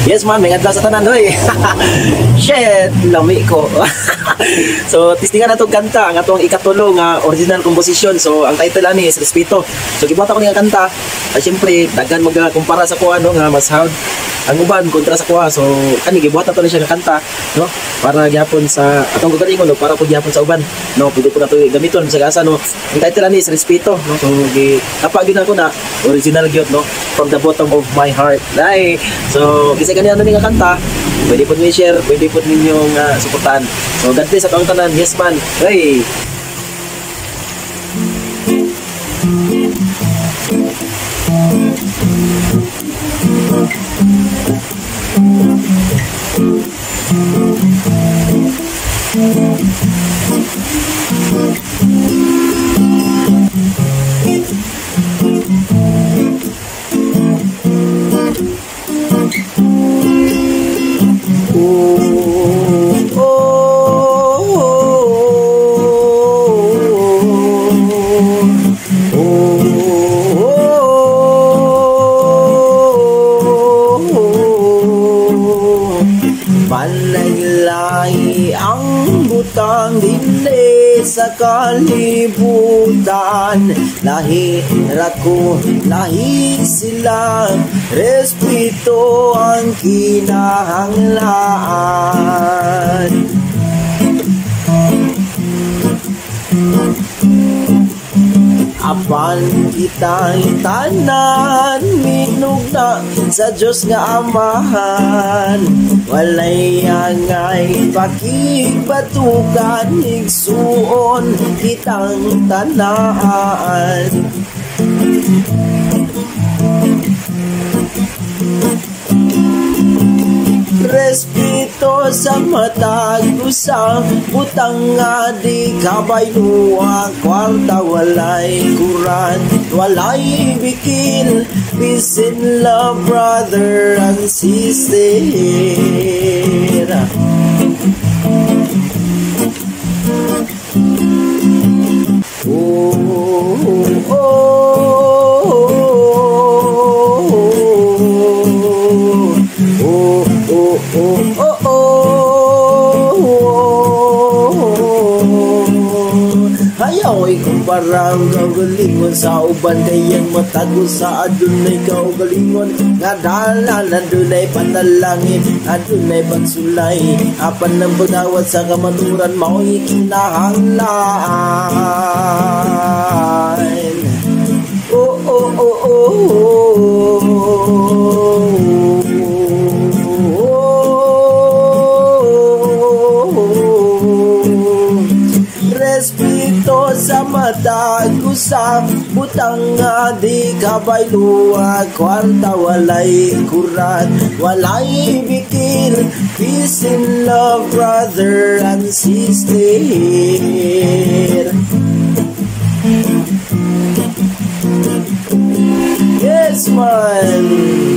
Yes man, may adlaw sa tanan hoy. Shit, lami ko. So testingan natong kanta ang atong ikatulo nga original composition. So ang title ani is Respeto. So gibuhat ako nga kanta. Siyempre daghan magkumpara sa kuha no nga mas sound ang uban kontra sa kuha. So kani gibuhat ato ni siya nga kanta no para gyapon sa atong gagalingon no para pud gyapon sa uban no pwede po nato gamiton sa gasa no. Ang title ani is Respeto no. So apa gyud ako na original gyud no from the bottom of my heart. Dai. So kisa kani ano ni nga kanta, pwede po ni-share, pwede po ninyong suportahan. So God bless sa atong tanan. Yes man. Hey. Panlaylay ang butang dili sa kalibutan. Lahi rako, lahi sila, respeto ang kinahanglan. Apan kita'y tanan, minugna sa Diyos nga Amahan. Walay angay pakigbatukan, igsuon kitang tanan. Respeto sa matag usang butang nga di kabayluwa, kwarta walay kuran, walay bikil, peace and love brother and sister. Oh, oh, oh. Hayaw ikumpara ang kaugalingon sa uban, kayang matago sa adunay kaugalingon. Nga dalan adunay panalangin, adunay pagsulay, apan ng bagawat sa kamaturan mao'y kinahanglan. Oh, oh, oh, oh, respeto sa matag usap, butang nga di kabayluwa, kwarta walay kurat, walay bikil, peace and love brother and sister. Yes man.